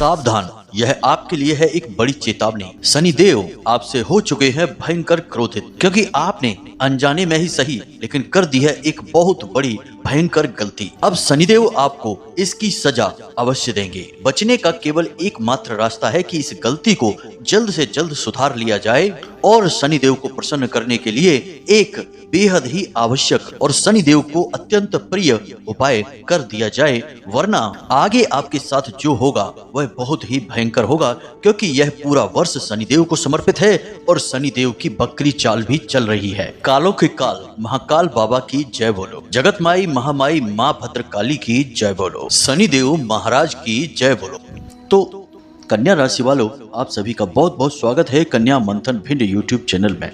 सावधान, यह आपके लिए है एक बड़ी चेतावनी। शनिदेव आपसे हो चुके हैं भयंकर क्रोधित, क्योंकि आपने अनजाने में ही सही लेकिन कर दी है एक बहुत बड़ी भयंकर गलती। अब शनिदेव आपको इसकी सजा अवश्य देंगे। बचने का केवल एकमात्र रास्ता है कि इस गलती को जल्द से जल्द सुधार लिया जाए और शनिदेव को प्रसन्न करने के लिए एक बेहद ही आवश्यक और शनिदेव को अत्यंत प्रिय उपाय कर दिया जाए, वरना आगे आपके साथ जो होगा वह बहुत ही भयंकर होगा, क्योंकि यह पूरा वर्ष शनिदेव को समर्पित है और शनिदेव की बकरी चाल भी चल रही है। कालों के काल महाकाल बाबा की जय बोलो, जगत माई महामाई माँ भद्रकाली की जय बोलो, शनिदेव महाराज की जय बोलो। तो कन्या राशि वालों, आप सभी का बहुत बहुत स्वागत है कन्या मंथन भिंड यूट्यूब चैनल में।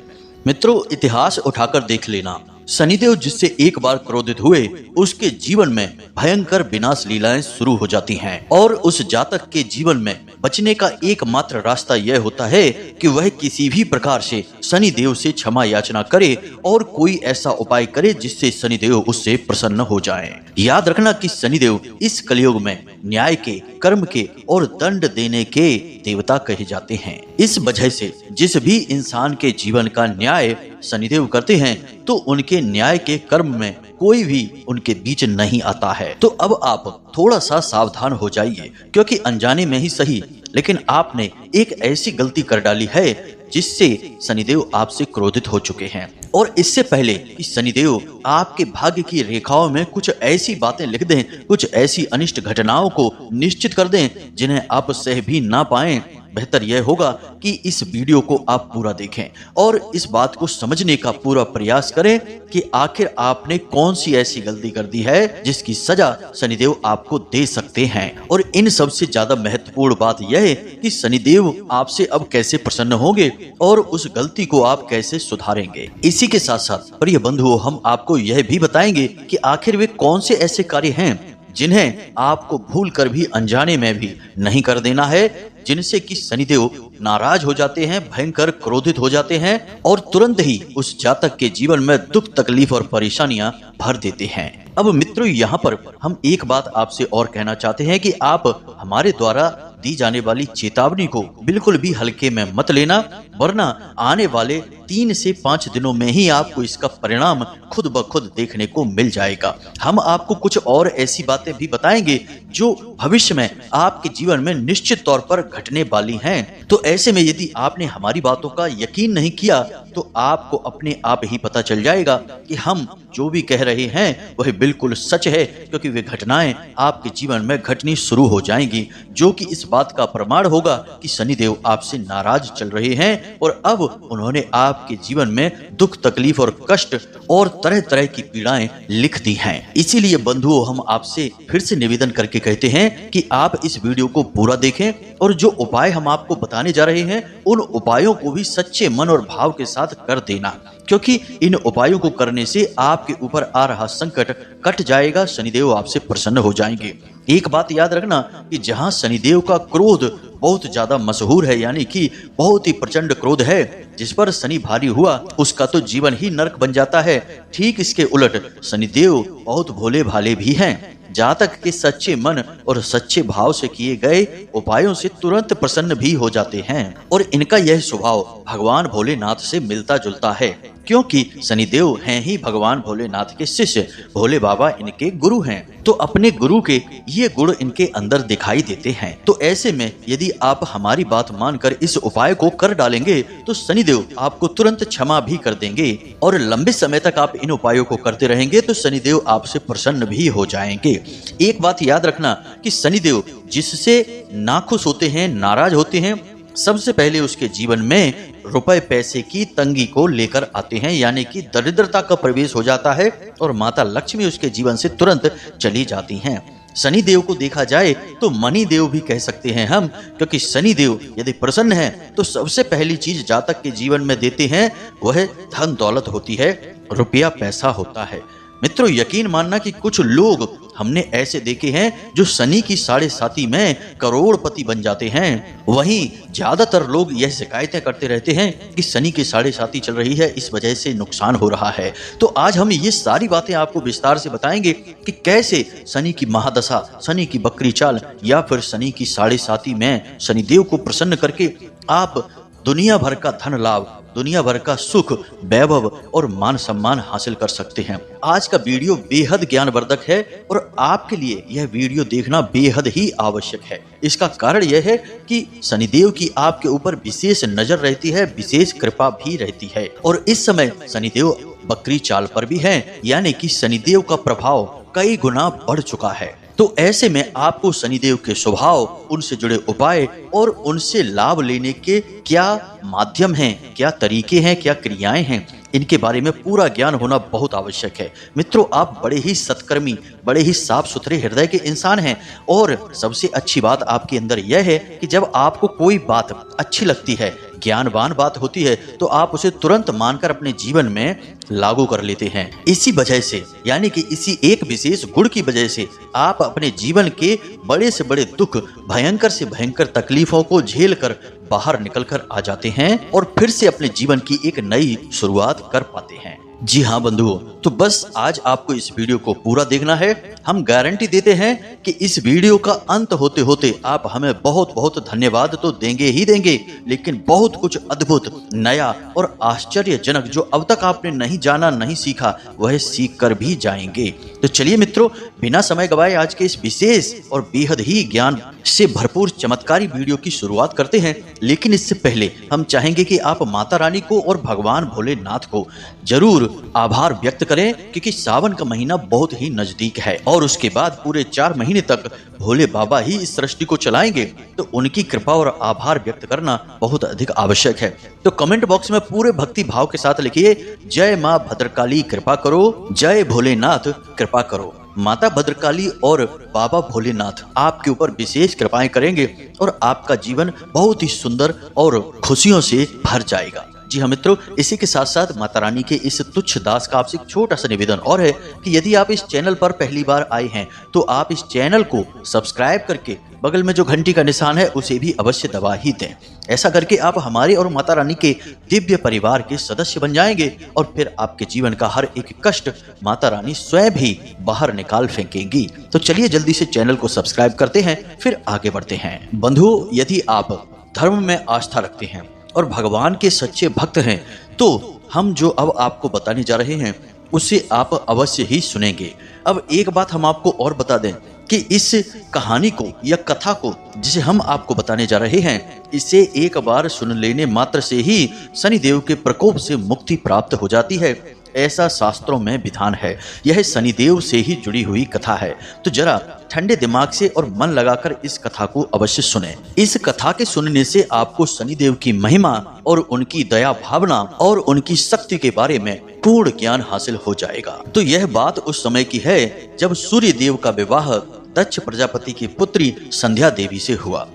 मित्रों, इतिहास उठाकर देख लेना, शनिदेव जिससे एक बार क्रोधित हुए उसके जीवन में भयंकर विनाश लीलाएं शुरू हो जाती हैं और उस जातक के जीवन में बचने का एकमात्र रास्ता यह होता है कि वह किसी भी प्रकार से शनिदेव से क्षमा याचना करे और कोई ऐसा उपाय करे जिससे शनिदेव उससे प्रसन्न हो जाएं। याद रखना कि शनिदेव इस कलयुग में न्याय के, कर्म के और दंड देने के देवता कहे जाते हैं। इस वजह से जिस भी इंसान के जीवन का न्याय शनिदेव करते हैं तो उनके न्याय के कर्म में कोई भी उनके बीच नहीं आता है। तो अब आप थोड़ा सा सावधान हो जाइए, क्योंकि अनजाने में ही सही लेकिन आपने एक ऐसी गलती कर डाली है जिससे शनिदेव आपसे क्रोधित हो चुके हैं। और इससे पहले कि शनिदेव आपके भाग्य की रेखाओं में कुछ ऐसी बातें लिख दें, कुछ ऐसी अनिष्ट घटनाओं को निश्चित कर दें जिन्हें आप सह भी ना पाएं, बेहतर यह होगा कि इस वीडियो को आप पूरा देखें और इस बात को समझने का पूरा प्रयास करें कि आखिर आपने कौन सी ऐसी गलती कर दी है जिसकी सजा शनिदेव आपको दे सकते हैं। और इन सबसे ज्यादा महत्वपूर्ण बात यह है कि शनिदेव आपसे अब कैसे प्रसन्न होंगे और उस गलती को आप कैसे सुधारेंगे। इसी के साथ साथ प्रिय बंधुओं, हम आपको यह भी बताएंगे कि आखिर वे कौन से ऐसे कार्य हैं जिन्हें आपको भूल कर भी अनजाने में भी नहीं कर देना है, जिनसे कि शनिदेव नाराज हो जाते हैं, भयंकर क्रोधित हो जाते हैं और तुरंत ही उस जातक के जीवन में दुख, तकलीफ और परेशानियां भर देते हैं। अब मित्रों, यहाँ पर हम एक बात आपसे और कहना चाहते हैं कि आप हमारे द्वारा दी जाने वाली चेतावनी को बिल्कुल भी हल्के में मत लेना, वरना आने वाले 3 से 5 दिनों में ही आपको इसका परिणाम खुद ब खुद देखने को मिल जाएगा। हम आपको कुछ और ऐसी बातें भी बताएंगे जो भविष्य में आपके जीवन में निश्चित तौर पर घटने वाली हैं। तो ऐसे में यदि आपने हमारी बातों का यकीन नहीं किया तो आपको अपने आप ही पता चल जाएगा कि हम जो भी कह रहे हैं वह बिल्कुल सच है, क्योंकि वे घटनाएं आपके जीवन में घटनी शुरू हो जाएंगी, जो कि इस बात का प्रमाण होगा कि शनिदेव आपसे नाराज चल रहे हैं और अब उन्होंने आपके जीवन में दुख, तकलीफ और कष्ट और तरह तरह की पीड़ाएं लिख दी हैं। इसीलिए बंधुओं, हम आपसे फिर से निवेदन करके कहते हैं कि आप इस वीडियो को पूरा देखें और जो उपाय हम आपको बताने जा रहे हैं उन उपायों को भी सच्चे मन और भाव के साथ कर देना, क्योंकि इन उपायों को करने से आपके ऊपर आ रहा संकट कट जाएगा, शनिदेव आपसे प्रसन्न हो जाएंगे। एक बात याद रखना कि जहां शनिदेव का क्रोध बहुत ज्यादा मशहूर है, यानी कि बहुत ही प्रचंड क्रोध है, जिस पर शनि भारी हुआ उसका तो जीवन ही नरक बन जाता है। ठीक इसके उलट शनिदेव बहुत भोले भाले भी हैं। जातक के सच्चे मन और सच्चे भाव से किए गए उपायों से तुरंत प्रसन्न भी हो जाते हैं और इनका यह स्वभाव भगवान भोलेनाथ से मिलता जुलता है, क्योंकि शनिदेव हैं ही भगवान भोलेनाथ के शिष्य, भोले बाबा इनके गुरु हैं, तो अपने गुरु के ये गुण इनके अंदर दिखाई देते हैं। तो ऐसे में यदि आप हमारी बात मानकर इस उपाय को कर डालेंगे तो शनिदेव आपको तुरंत क्षमा भी कर देंगे और लंबे समय तक आप इन उपायों को करते रहेंगे तो शनिदेव आपसे प्रसन्न भी हो जाएंगे। एक बात याद रखना कि शनिदेव जिससे नाखुश होते हैं, नाराज होते हैं, सबसे पहले उसके जीवन में रुपए पैसे की तंगी को लेकर आते हैं, यानी कि दरिद्रता का प्रवेश हो जाता है और माता लक्ष्मी उसके जीवन से तुरंत चली जाती हैं। शनि देव को देखा जाए तो मणि देव भी कह सकते हैं हम, क्योंकि शनि देव यदि प्रसन्न है तो सबसे पहली चीज जातक के जीवन में देते हैं वह धन दौलत होती है, रुपया पैसा होता है। मित्रों, यकीन मानना कि कुछ लोग हमने ऐसे देखे हैं जो शनि की साढ़े साती में करोड़पति बन जाते हैं। वहीं ज्यादातर लोग यह शिकायतें करते रहते हैं कि शनि की साढ़े साती चल रही है, इस वजह से नुकसान हो रहा है। तो आज हम ये सारी बातें आपको विस्तार से बताएंगे कि कैसे शनि की महादशा, शनि की बकरी चाल या फिर शनि की साढ़े साती में शनिदेव को प्रसन्न करके आप दुनिया भर का धन लाभ, दुनिया भर का सुख, वैभव और मान सम्मान हासिल कर सकते हैं। आज का वीडियो बेहद ज्ञानवर्धक है और आपके लिए यह वीडियो देखना बेहद ही आवश्यक है। इसका कारण यह है कि शनिदेव की आपके ऊपर विशेष नजर रहती है, विशेष कृपा भी रहती है और इस समय शनिदेव बकरी चाल पर भी हैं, यानी कि शनिदेव का प्रभाव कई गुना बढ़ चुका है। तो ऐसे में आपको शनिदेव के स्वभाव, उनसे जुड़े उपाय और उनसे लाभ लेने के क्या माध्यम हैं, क्या तरीके हैं, क्या क्रियाएं हैं, इनके बारे में पूरा ज्ञान होना बहुत आवश्यक है। मित्रों, आप बड़े ही सत्कर्मी, बड़े ही साफ सुथरे हृदय के इंसान हैं और सबसे अच्छी बात आपके अंदर यह है कि जब आपको कोई बात अच्छी लगती है, ज्ञानवान बात होती है, तो आप उसे तुरंत मानकर अपने जीवन में लागू कर लेते हैं। इसी वजह से, यानी कि इसी एक विशेष गुण की वजह से आप अपने जीवन के बड़े से बड़े दुख, भयंकर से भयंकर तकलीफों को झेल कर बाहर निकल कर आ जाते हैं और फिर से अपने जीवन की एक नई शुरुआत कर पाते हैं। जी हाँ बंधुओं, तो बस आज आपको इस वीडियो को पूरा देखना है। हम गारंटी देते हैं कि इस वीडियो का अंत होते होते आप हमें बहुत बहुत धन्यवाद तो देंगे ही देंगे, लेकिन बहुत कुछ अद्भुत, नया और आश्चर्यजनक जो अब तक आपने नहीं जाना, नहीं सीखा, वह सीख कर भी जाएंगे। तो चलिए मित्रों, बिना समय गवाए आज के इस विशेष और बेहद ही ज्ञान से भरपूर चमत्कारी वीडियो की शुरुआत करते हैं। लेकिन इससे पहले हम चाहेंगे कि आप माता रानी को और भगवान भोलेनाथ को जरूर आभार व्यक्त करें, क्योंकि सावन का महीना बहुत ही नजदीक है और उसके बाद पूरे 4 महीने तक भोले बाबा ही इस सृष्टि को चलाएंगे। तो उनकी कृपा और आभार व्यक्त करना बहुत अधिक आवश्यक है। तो कमेंट बॉक्स में पूरे भक्ति भाव के साथ लिखिए, जय माँ भद्रकाली कृपा करो, जय भोलेनाथ कृपा करो। माता भद्रकाली और बाबा भोलेनाथ आपके ऊपर विशेष कृपाएं करेंगे और आपका जीवन बहुत ही सुंदर और खुशियों से भर जाएगा। जी हाँ मित्रों, इसी के साथ साथ माता रानी के इस तुच्छ दास का आपसे एक छोटा सा निवेदन और है कि यदि आप इस चैनल पर पहली बार आए हैं तो आप इस चैनल को सब्सक्राइब करके बगल में जो घंटी का निशान है उसे भी अवश्य दबा ही दें। ऐसा करके आप हमारे और माता रानी के दिव्य परिवार के सदस्य बन जाएंगे और फिर आपके जीवन का हर एक कष्ट माता रानी स्वयं भी बाहर निकाल फेंकेंगी। तो चलिए जल्दी से चैनल को सब्सक्राइब करते हैं, फिर आगे बढ़ते हैं। बंधुओं, यदि आप धर्म में आस्था रखते हैं और भगवान के सच्चे भक्त हैं तो हम जो अब आपको बताने जा रहे हैं उसे आप अवश्य ही सुनेंगे। अब एक बात हम आपको और बता दें कि इस कहानी को या कथा को जिसे हम आपको बताने जा रहे हैं, इसे एक बार सुन लेने मात्र से ही शनिदेव के प्रकोप से मुक्ति प्राप्त हो जाती है, ऐसा शास्त्रों में विधान है। यह शनिदेव से ही जुड़ी हुई कथा है। तो जरा ठंडे दिमाग से और मन लगाकर इस कथा को अवश्य सुने। इस कथा के सुनने से आपको शनिदेव की महिमा और उनकी दया भावना और उनकी शक्ति के बारे में पूर्ण ज्ञान हासिल हो जाएगा। तो यह बात उस समय की है जब सूर्य देव का विवाह दक्ष प्रजापति की पुत्री संध्या देवी से हुआ।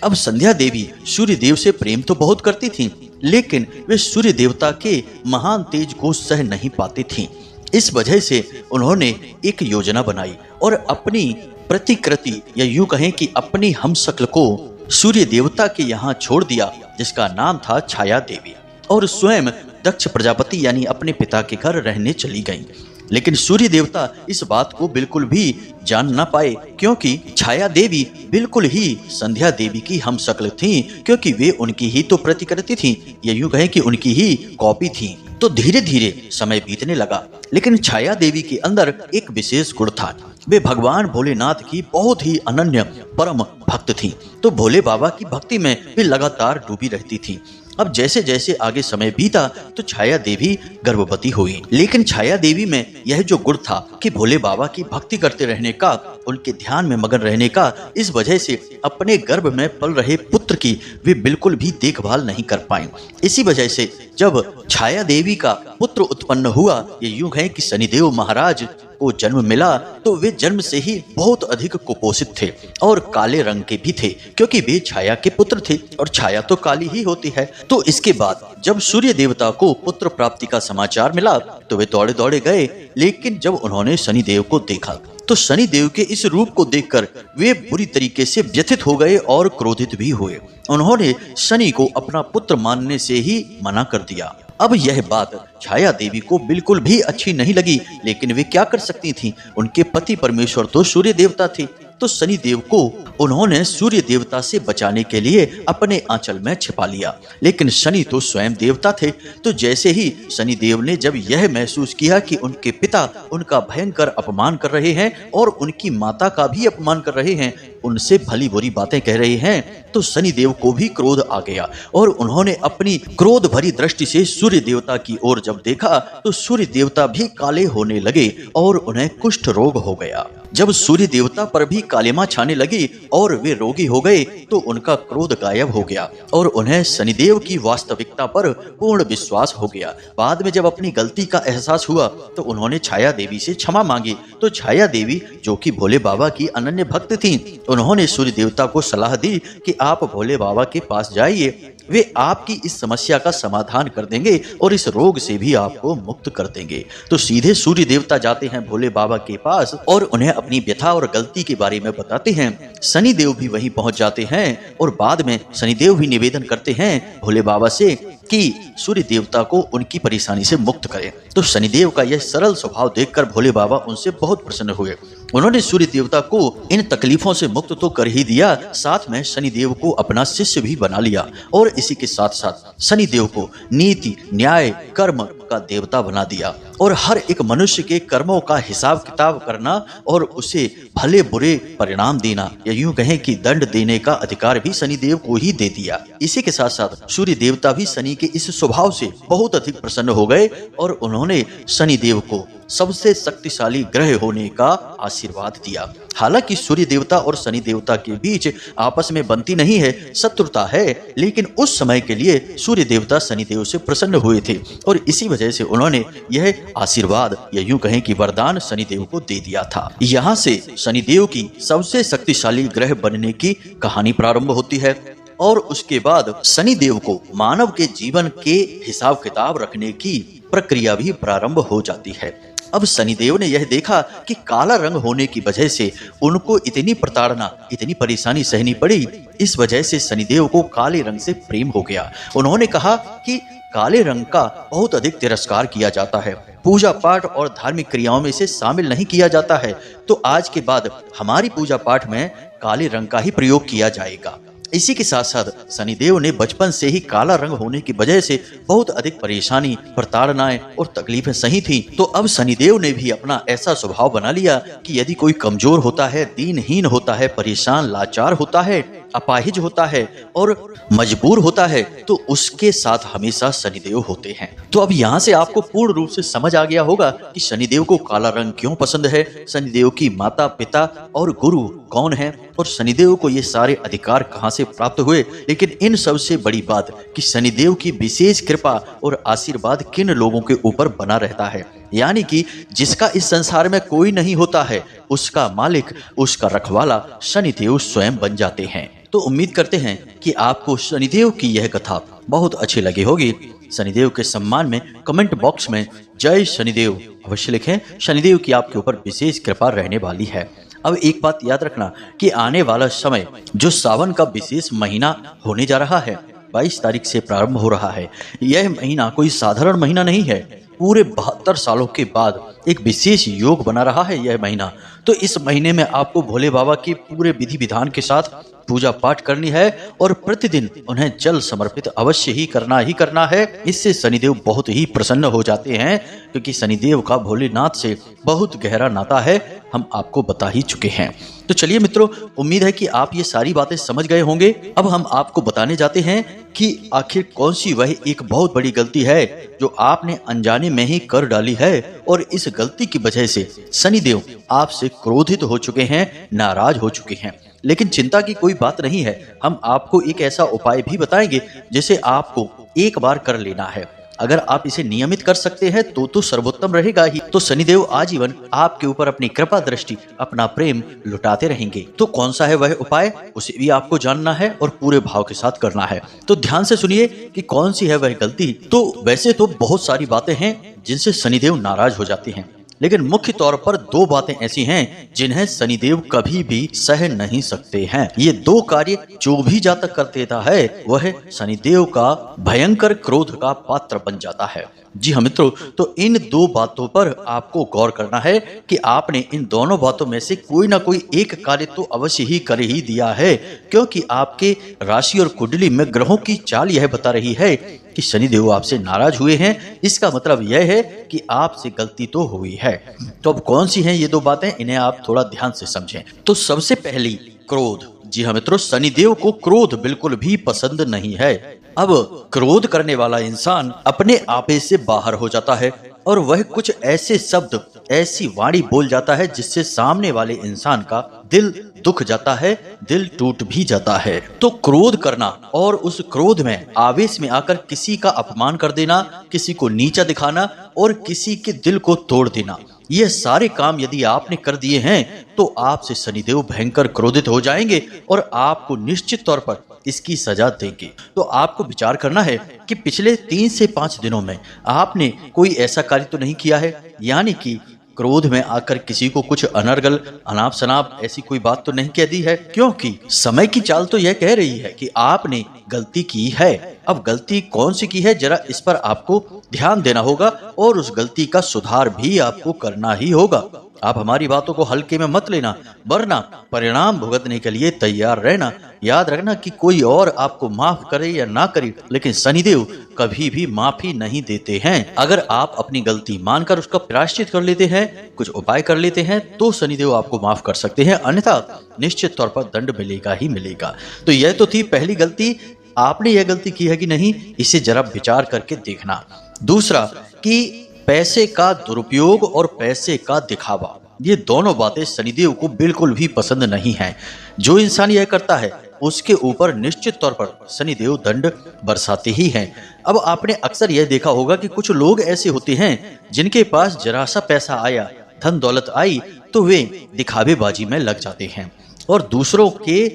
अब संध्या देवी सूर्य देव से प्रेम तो बहुत करती थीं, लेकिन वे सूर्य देवता के महान तेज को सह नहीं पाती थीं। इस वजह से उन्होंने एक योजना बनाई और अपनी प्रतिकृति या यूं कहें कि अपनी हमशक्ल को सूर्य देवता के यहाँ छोड़ दिया, जिसका नाम था छाया देवी, और स्वयं दक्ष प्रजापति यानी अपने पिता के घर रहने चली गईं। लेकिन सूर्य देवता इस बात को बिल्कुल भी जान न पाए, क्योंकि छाया देवी बिल्कुल ही संध्या देवी की हमशक्ल थीं, क्योंकि वे उनकी ही तो प्रतिकृति थीं, या यूं कहें कि उनकी ही कॉपी थीं। तो धीरे धीरे समय बीतने लगा, लेकिन छाया देवी के अंदर एक विशेष गुण था। वे भगवान भोलेनाथ की बहुत ही अनन्य परम भक्त थीं। तो भोले बाबा की भक्ति में वे लगातार डूबी रहती थीं। अब जैसे जैसे आगे समय बीता तो छाया देवी गर्भवती हुई, लेकिन छाया देवी में यह जो गुण था कि भोले बाबा की भक्ति करते रहने का, उनके ध्यान में मगन रहने का, इस वजह से अपने गर्भ में पल रहे पुत्र की वे बिल्कुल भी देखभाल नहीं कर पाई। इसी वजह से जब छाया देवी का पुत्र उत्पन्न हुआ, ये यूं है कि शनिदेव महाराज को जन्म मिला, तो वे जन्म से ही बहुत अधिक कुपोषित थे और काले रंग के भी थे, क्योंकि वे छाया के पुत्र थे और छाया तो काली ही होती है। तो इसके बाद जब सूर्य देवता को पुत्र प्राप्ति का समाचार मिला तो वे दौड़े दौड़े गए, लेकिन जब उन्होंने शनिदेव को देखा तो शनिदेव के इस रूप को देखकर वे बुरी तरीके से व्यथित हो गए और क्रोधित भी हुए। उन्होंने शनि को अपना पुत्र मानने से ही मना कर दिया। अब यह बात छाया देवी को बिल्कुल भी अच्छी नहीं लगी, लेकिन वे क्या कर सकती थीं? उनके पति परमेश्वर तो सूर्य देवता थे। तो शनि देव को उन्होंने सूर्य देवता से बचाने के लिए अपने आंचल में छिपा लिया, लेकिन शनि तो स्वयं देवता थे। तो जैसे ही शनि देव ने जब यह महसूस किया कि उनके पिता उनका भयंकर अपमान कर रहे हैं और उनकी माता का भी अपमान कर रहे हैं, उनसे भली बुरी बातें कह रहे हैं, तो शनि देव को भी क्रोध आ गया और उन्होंने अपनी क्रोध भरी दृष्टि से सूर्य देवता की ओर जब देखा तो सूर्य देवता भी काले होने लगे और उन्हें कुष्ठ रोग हो गया। जब सूर्य देवता पर भी कालिमा छाने लगी और वे रोगी हो गए तो उनका क्रोध गायब हो गया और उन्हें शनिदेव की वास्तविकता पर पूर्ण विश्वास हो गया। बाद में जब अपनी गलती का एहसास हुआ तो उन्होंने छाया देवी से क्षमा मांगी। तो छाया देवी, जो कि भोले बाबा की अनन्य भक्त थीं, उन्होंने सूर्य देवता को सलाह दी कि आप भोले बाबा के पास जाइए, वे आपकी इस समस्या का समाधान कर देंगे और इस रोग से भी आपको मुक्त कर देंगे। तो सीधे सूर्य देवता जाते हैं भोले बाबा के पास और उन्हें अपनी व्यथा और गलती के बारे में बताते हैं। शनि देव भी वहीं पहुंच जाते हैं और बाद में शनि देव भी निवेदन करते हैं भोले बाबा से कि सूर्य देवता को उनकी परेशानी से मुक्त करें। तो शनिदेव का यह सरल स्वभाव देखकर भोले बाबा उनसे बहुत प्रसन्न हुए। उन्होंने सूर्य देवता को इन तकलीफों से मुक्त तो कर ही दिया, साथ में शनिदेव को अपना शिष्य भी बना लिया और इसी के साथ साथ शनिदेव को नीति, न्याय, कर्म का देवता बना दिया और हर एक मनुष्य के कर्मों का हिसाब किताब करना और उसे भले बुरे परिणाम देना या यूं कहें कि दंड देने का अधिकार भी शनिदेव को ही दे दिया। इसी के साथ साथ सूर्य देवता भी शनि के इस स्वभाव से बहुत अधिक प्रसन्न हो गए और उन्होंने शनिदेव को सबसे शक्तिशाली ग्रह होने का आशीर्वाद दिया। हालांकि सूर्य देवता और शनि देवता के बीच आपस में बनती नहीं है, शत्रुता है, लेकिन उस समय के लिए सूर्य देवता शनि देव से प्रसन्न हुए थे और इसी वजह से उन्होंने यह आशीर्वाद या यूं कहें कि वरदान शनि देव को दे दिया था। यहाँ से शनि देव की सबसे शक्तिशाली ग्रह बनने की कहानी प्रारंभ होती है और उसके बाद शनि देव को मानव के जीवन के हिसाब किताब रखने की प्रक्रिया भी प्रारंभ हो जाती है। अब शनिदेव ने यह देखा कि काला रंग होने की वजह से उनको इतनी प्रताड़ना, इतनी परेशानी सहनी पड़ी। इस वजह से शनिदेव को काले रंग से प्रेम हो गया। उन्होंने कहा कि काले रंग का बहुत अधिक तिरस्कार किया जाता है, पूजा पाठ और धार्मिक क्रियाओं में इसे शामिल नहीं किया जाता है, तो आज के बाद हमारी पूजा पाठ में काले रंग का ही प्रयोग किया जाएगा। इसी के साथ साथ शनिदेव ने बचपन से ही काला रंग होने की वजह से बहुत अधिक परेशानी, प्रताड़नाएं और तकलीफें सही थी। तो अब शनिदेव ने भी अपना ऐसा स्वभाव बना लिया कि यदि कोई कमजोर होता है, दीनहीन होता है, परेशान लाचार होता है, अपाहिज होता है और मजबूर होता है, तो उसके साथ हमेशा शनिदेव होते हैं। तो अब यहाँ से आपको पूर्ण रूप से समझ आ गया होगा कि शनिदेव को काला रंग क्यों पसंद है, शनिदेव की माता, पिता और गुरु कौन है और शनिदेव को ये सारे अधिकार कहाँ से प्राप्त हुए। लेकिन इन सबसे बड़ी बात कि शनिदेव की विशेष कृपा और आशीर्वाद किन लोगों के ऊपर बना रहता है, यानी कि जिसका इस संसार में कोई नहीं होता है, उसका मालिक, उसका रखवाला शनिदेव स्वयं बन जाते हैं। तो उम्मीद करते हैं कि आपको शनिदेव की यह कथा बहुत अच्छी लगी होगी। शनिदेव के सम्मान में कमेंट बॉक्स में जय शनिदेव अवश्य लिखें। शनिदेव की आपके ऊपर विशेष कृपा रहने वाली है। अब एक बात याद रखना कि आने वाला समय जो सावन का विशेष महीना होने जा रहा है, 22 तारीख से प्रारंभ हो रहा है। यह महीना कोई साधारण महीना नहीं है। पूरे 72 सालों के बाद एक विशेष योग बना रहा है यह महीना। तो इस महीने में आपको भोले बाबा के पूरे विधि विधान के साथ पूजा पाठ करनी है और प्रतिदिन उन्हें जल समर्पित अवश्य ही करना है। इससे शनिदेव बहुत ही प्रसन्न हो जाते हैं, क्योंकि शनिदेव का भोलेनाथ से बहुत गहरा नाता है, हम आपको बता ही चुके हैं। तो चलिए मित्रों, उम्मीद है कि आप ये सारी बातें समझ गए होंगे। अब हम आपको बताने जाते हैं कि आखिर कौन सी वह एक बहुत बड़ी गलती है जो आपने अनजाने में ही कर डाली है और इस गलती की वजह से शनिदेव आपसे क्रोधित हो चुके हैं, नाराज हो चुके हैं। लेकिन चिंता की कोई बात नहीं है, हम आपको एक ऐसा उपाय भी बताएंगे जिसे आपको एक बार कर लेना है। अगर आप इसे नियमित कर सकते हैं तो सर्वोत्तम रहेगा ही। तो शनिदेव आजीवन आपके ऊपर अपनी कृपा दृष्टि, अपना प्रेम लुटाते रहेंगे। तो कौन सा है वह उपाय, उसे भी आपको जानना है और पूरे भाव के साथ करना है। तो ध्यान से सुनिए कि कौन सी है वह गलती। तो वैसे तो बहुत सारी बातें हैं जिनसे शनिदेव नाराज हो जाते हैं, लेकिन मुख्य तौर पर दो बातें ऐसी हैं जिन्हें शनिदेव कभी भी सह नहीं सकते हैं। ये दो कार्य जो भी जातक कर देता है वह शनिदेव का भयंकर क्रोध का पात्र बन जाता है। जी हाँ मित्रों, तो इन दो बातों पर आपको गौर करना है कि आपने इन दोनों बातों में से कोई ना कोई एक कार्य तो अवश्य ही कर ही दिया है, क्योंकि आपके राशि और कुंडली में ग्रहों की चाल यह बता रही है कि शनिदेव आपसे नाराज हुए हैं। इसका मतलब यह है कि आपसे गलती तो हुई है। तो अब कौन सी हैं ये दो बातें, इन्हें आप थोड़ा ध्यान से समझें। तो सबसे पहली क्रोध। जी हाँ मित्रों, शनिदेव को क्रोध बिल्कुल भी पसंद नहीं है। अब क्रोध करने वाला इंसान अपने आपे से बाहर हो जाता है और वह कुछ ऐसे शब्द, ऐसी वाणी बोल जाता है जिससे सामने वाले इंसान का दिल दुख जाता है, दिल टूट भी जाता है। तो क्रोध करना और उस क्रोध में आवेश में आकर किसी का अपमान कर देना, किसी को नीचा दिखाना और किसी के दिल को तोड़ देना, ये सारे काम यदि आपने कर दिए हैं तो आपसे शनिदेव भयंकर क्रोधित हो जाएंगे और आपको निश्चित तौर पर इसकी सजा देंगे। तो आपको विचार करना है कि पिछले 3 से 5 दिनों में आपने कोई ऐसा कार्य तो नहीं किया है, यानी कि क्रोध में आकर किसी को कुछ अनर्गल, अनाप शनाप ऐसी कोई बात तो नहीं कह दी है, क्योंकि समय की चाल तो यह कह रही है कि आपने गलती की है। अब गलती कौन सी की है, जरा इस पर आपको ध्यान देना होगा और उस गलती का सुधार भी आपको करना ही होगा। आप हमारी बातों को हल्के में मत लेना, वरना परिणाम भुगतने के लिए तैयार रहना। याद रखना कि कोई और आपको माफ करे या ना करे, लेकिन शनिदेव कभी भी माफी नहीं देते हैं। अगर आप अपनी गलती मानकर उसका प्रायश्चित कर लेते हैं, कुछ उपाय कर लेते हैं, तो शनिदेव आपको माफ कर सकते हैं, अन्यथा निश्चित तौर पर दंड मिलेगा ही मिलेगा। तो यह तो थी पहली गलती। आपने यह गलती की है कि नहीं, इसे जरा विचार करके देखना। दूसरा कि पैसे का दुरुपयोग और पैसे का दिखावा, ये दोनों बातें शनिदेव को बिल्कुल भी पसंद नहीं है। जो इंसान यह करता है उसके ऊपर निश्चित तौर पर शनिदेव दंड बरसाते ही हैं। अब आपने अक्सर यह देखा होगा कि कुछ लोग ऐसे होते हैं जिनके पास जरा सा पैसा आया, धन दौलत आई, तो वे दिखावेबाजी में लग जाते हैं और दूसरों के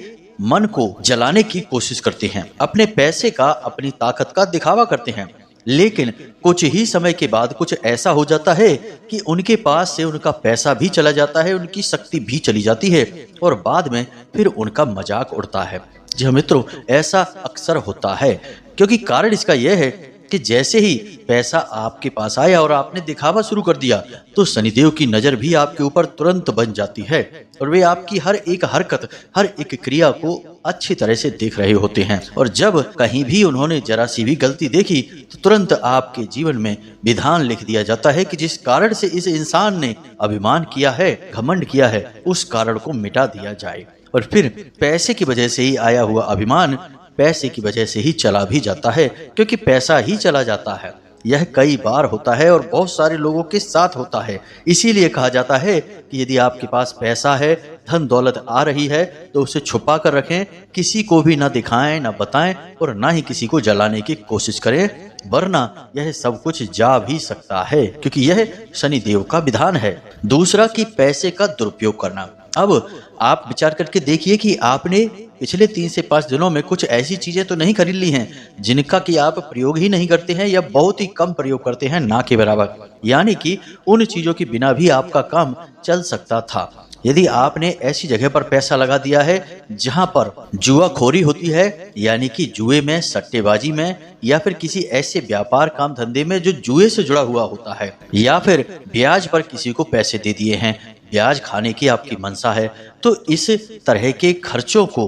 मन को जलाने की कोशिश करते हैं, अपने पैसे का, अपनी ताकत का दिखावा करते हैं। लेकिन कुछ ही समय के बाद कुछ ऐसा हो जाता है कि उनके पास से उनका पैसा भी चला जाता है, उनकी शक्ति भी चली जाती है और बाद में फिर उनका मजाक उड़ता है। जी हाँ मित्रों, ऐसा अक्सर होता है, क्योंकि कारण इसका यह है कि जैसे ही पैसा आपके पास आया और आपने दिखावा शुरू कर दिया, तो शनिदेव की नजर भी आपके ऊपर तुरंत बन जाती है और वे आपकी हर एक हरकत, हर एक क्रिया को अच्छी तरह से देख रहे होते हैं। और जब कहीं भी उन्होंने जरा सी भी गलती देखी तो तुरंत आपके जीवन में विधान लिख दिया जाता है कि जिस कारण से इस इंसान ने अभिमान किया है, घमंड किया है, उस कारण को मिटा दिया जाए। और फिर पैसे की वजह से ही आया हुआ अभिमान पैसे की वजह से ही चला भी जाता है, क्योंकि पैसा ही चला जाता है। यह कई बार होता है और बहुत सारे लोगों के साथ होता है। इसीलिए कहा जाता है कि यदि आपके पास पैसा है, धन दौलत आ रही है, तो उसे छुपा कर रखें, किसी को भी ना दिखाएं, ना बताएं और ना ही किसी को जलाने की कोशिश करें, वरना यह सब कुछ जा भी सकता है, क्योंकि यह शनिदेव का विधान है। दूसरा कि पैसे का दुरुपयोग करना। अब आप विचार करके देखिए कि आपने पिछले 3 से 5 दिनों में कुछ ऐसी चीजें तो नहीं खरीद ली हैं जिनका कि आप प्रयोग ही नहीं करते हैं या बहुत ही कम प्रयोग करते हैं, ना के बराबर। यानी कि उन चीजों के बिना भी आपका काम चल सकता था। यदि आपने ऐसी जगह पर पैसा लगा दिया है जहां पर जुआखोरी होती है, यानी कि जुए में, सट्टेबाजी में, या फिर किसी ऐसे व्यापार काम धंधे में जो जुए से जुड़ा हुआ होता है, या फिर ब्याज पर किसी को पैसे दे दिए हैं, ब्याज खाने की आपकी मनसा है, तो इस तरह के खर्चों को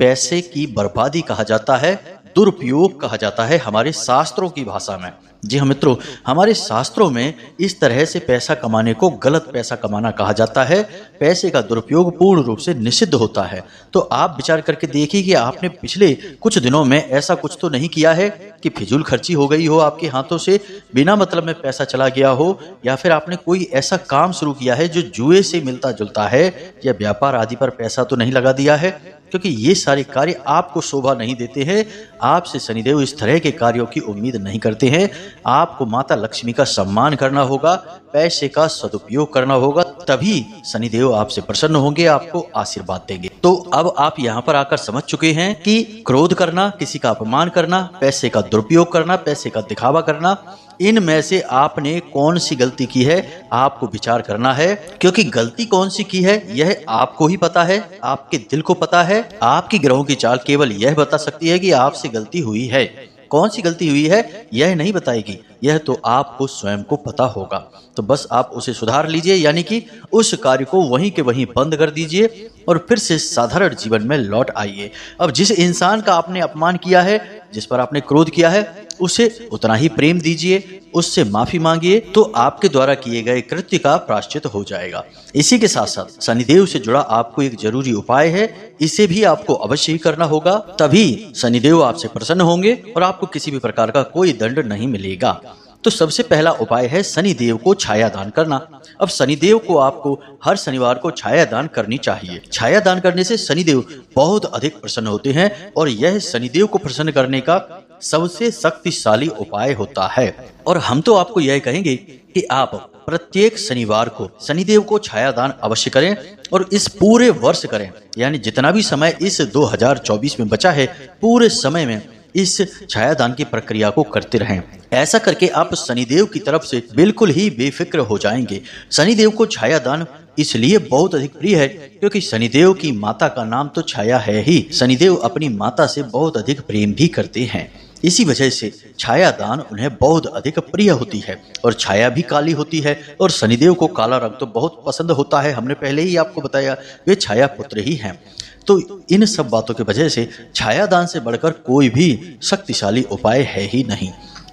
पैसे की बर्बादी कहा जाता है, दुरुपयोग कहा जाता है हमारे शास्त्रों की भाषा में। जी हाँ मित्रों, हमारे शास्त्रों में इस तरह से पैसा कमाने को गलत पैसा कमाना कहा जाता है। पैसे का दुरुपयोग पूर्ण रूप से निषिद्ध होता है। तो आप विचार करके देखिए कि आपने पिछले कुछ दिनों में ऐसा कुछ तो नहीं किया है कि फिजूल खर्ची हो गई हो आपके हाथों से, बिना मतलब में पैसा चला गया हो, या फिर आपने कोई ऐसा काम शुरू किया है जो जुए से मिलता जुलता है, या व्यापार आदि पर पैसा तो नहीं लगा दिया है, क्योंकि ये सारे कार्य आपको शोभा नहीं देते हैं। आपसे शनिदेव इस तरह के कार्यों की उम्मीद नहीं करते हैं। आपको माता लक्ष्मी का सम्मान करना होगा, पैसे का सदुपयोग करना होगा, तभी शनिदेव आपसे प्रसन्न होंगे, आपको आशीर्वाद देंगे। तो अब आप यहाँ पर आकर समझ चुके हैं कि क्रोध करना, किसी का अपमान करना, पैसे का दुरुपयोग करना, पैसे का दिखावा करना, इनमें से आपने कौन सी गलती की है आपको विचार करना है। क्योंकि गलती कौन सी की है यह आपको ही पता है, आपके दिल को पता है। आपकी ग्रहों की चाल केवल यह बता सकती है कि आपसे गलती हुई है। कौन सी गलती हुई है यह नहीं बताएगी, यह तो आपको स्वयं को पता होगा। तो बस आप उसे सुधार लीजिए, यानी कि उस कार्य को वहीं के वहीं बंद कर दीजिए और फिर से साधारण जीवन में लौट आइए। अब जिस इंसान का आपने अपमान किया है, जिस पर आपने क्रोध किया है, उसे उतना ही प्रेम दीजिए, उससे माफी मांगिए, तो आपके द्वारा किए गए कृत्य का प्रायश्चित हो जाएगा। इसी के साथ साथ शनिदेव से जुड़ा आपको एक जरूरी उपाय है, इसे भी आपको अवश्य ही करना होगा, तभी शनिदेव आपसे प्रसन्न होंगे और आपको किसी भी प्रकार का कोई दंड नहीं मिलेगा। तो सबसे पहला उपाय है शनिदेव को छाया दान करना। अब शनिदेव को आपको हर शनिवार को छाया दान करनी चाहिए। छाया दान करने से शनिदेव बहुत अधिक प्रसन्न होते हैं और यह शनिदेव को प्रसन्न करने का सबसे शक्तिशाली उपाय होता है। और हम तो आपको यह कहेंगे कि आप प्रत्येक शनिवार को शनिदेव को छाया दान अवश्य करें और इस पूरे वर्ष करें, यानी जितना भी समय इस 2024 में बचा है, पूरे समय में इस छाया दान की प्रक्रिया को करते रहें। ऐसा करके आप शनिदेव की तरफ से बिल्कुल ही बेफिक्र हो जाएंगे। शनिदेव को छाया दान इसलिए बहुत अधिक प्रिय है क्योंकि शनिदेव की माता का नाम तो छाया है ही। शनिदेव अपनी माता से बहुत अधिक प्रेम भी करते हैं, इसी वजह से छाया दान उन्हें बहुत अधिक प्रिय होती है। और छाया भी काली होती है और शनिदेव को काला रंग तो बहुत पसंद होता है। हमने पहले ही आपको बताया वे छाया पुत्र ही हैं। तो इन सब बातों की वजह से छाया दान से बढ़कर कोई भी शक्तिशाली उपाय है ही नहीं।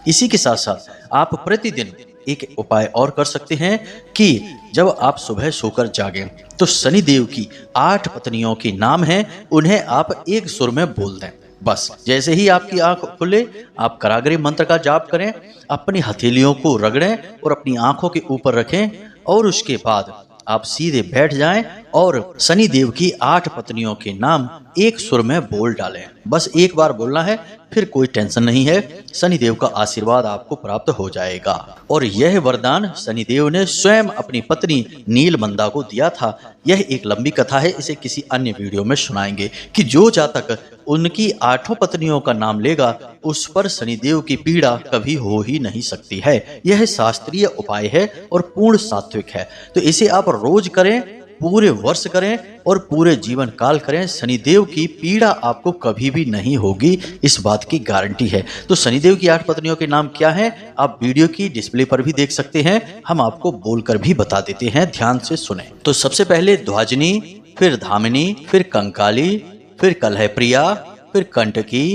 इसी के साथ साथ आप प्रतिदिन एक उपाय और कर सकते हैं कि जब आप सुबह सोकर जागें तो शनिदेव की 8 पत्नियों के नाम हैं, उन्हें आप एक सुर में बोल दें। बस जैसे ही आपकी आंख खुले, आप कराग्रे मंत्र का जाप करें, अपनी हथेलियों को रगड़ें और अपनी आंखों के ऊपर रखें और उसके बाद आप सीधे बैठ जाएं और शनिदेव की 8 पत्नियों के नाम एक सुर में बोल डालें। बस एक बार बोलना है, फिर कोई टेंशन नहीं है, शनिदेव का आशीर्वाद आपको प्राप्त हो जाएगा। और यह वरदान शनिदेव ने स्वयं अपनी पत्नी नीलमंदा को दिया था। यह एक लंबी कथा है, इसे किसी अन्य वीडियो में सुनाएंगे कि जो जातक उनकी 8 पत्नियों का नाम लेगा उस पर शनिदेव की पीड़ा कभी हो ही नहीं सकती है। यह शास्त्रीय उपाय है और पूर्ण सात्विक है। तो इसे आप रोज करें, पूरे वर्ष करें और पूरे जीवन काल करें, शनिदेव की पीड़ा आपको कभी भी नहीं होगी, इस बात की गारंटी है। तो शनिदेव की 8 पत्नियों के नाम क्या हैं आप वीडियो की डिस्प्ले पर भी देख सकते हैं, हम आपको बोलकर भी बता देते हैं, ध्यान से सुने। तो सबसे पहले ध्वजनी, फिर धामिनी, फिर कंकाली, फिर कलहप्रिया, फिर कंटकी,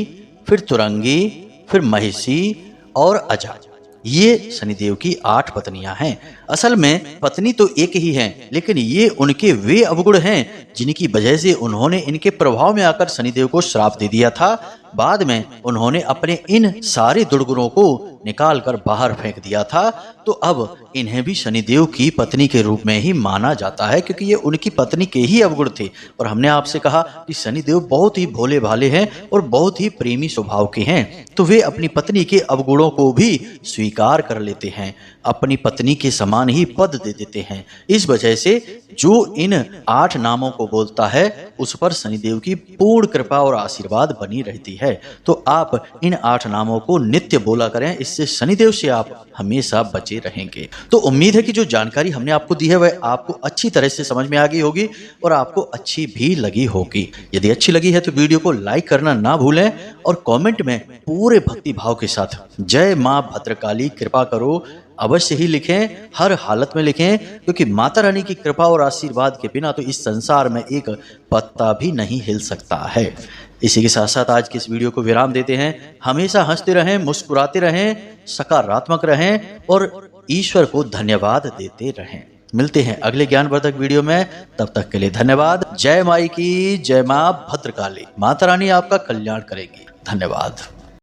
फिर तुरंगी, फिर महिषी और अजा। ये शनिदेव की 8 पत्नियां हैं। असल में पत्नी तो एक ही हैं, लेकिन ये उनके वे अवगुण हैं जिनकी वजह से उन्होंने इनके प्रभाव में आकर शनिदेव को श्राप दे दिया था। बाद में उन्होंने अपने इन सारे दुर्गुणों को निकाल कर बाहर फेंक दिया था। तो अब इन्हें भी शनिदेव की पत्नी के रूप में ही माना जाता है क्योंकि ये उनकी पत्नी के ही अवगुण थे। और हमने आपसे कहा कि शनिदेव बहुत ही भोले भाले हैं और बहुत ही प्रेमी स्वभाव के हैं, तो वे अपनी पत्नी के अवगुणों को भी स्वीकार कर लेते हैं, अपनी पत्नी के समान ही पद दे देते हैं। इस वजह से जो इन 8 नामों को बोलता है उस पर शनिदेव की पूर्ण कृपा और आशीर्वाद बनी रहती है। तो आप इन 8 नामों को नित्य बोला करें, इससे शनिदेव से आप हमेशा बचे रहेंगे। तो उम्मीद है कि जो जानकारी हमने आपको दी है वह आपको अच्छी तरह से समझ में आ गई होगी और आपको अच्छी भी लगी होगी। यदि अच्छी लगी है तो वीडियो को लाइक करना ना भूलें और कमेंट में पूरे भक्ति भाव के साथ जय मां भद्रकाली कृपा करो अवश्य ही लिखें, हर हालत में लिखें, क्योंकि माता रानी की कृपा और आशीर्वाद के बिना तो इस संसार में एक पत्ता भी नहीं हिल सकता है। इसी के साथ साथ आज की इस वीडियो को विराम देते हैं। हमेशा हंसते रहें, मुस्कुराते रहें, सकारात्मक रहें और ईश्वर को धन्यवाद देते रहें। मिलते हैं अगले ज्ञानवर्धक वीडियो में, तब तक के लिए धन्यवाद। जय माई की जय, मां भद्रकाली, माता रानी आपका कल्याण करेगी। धन्यवाद।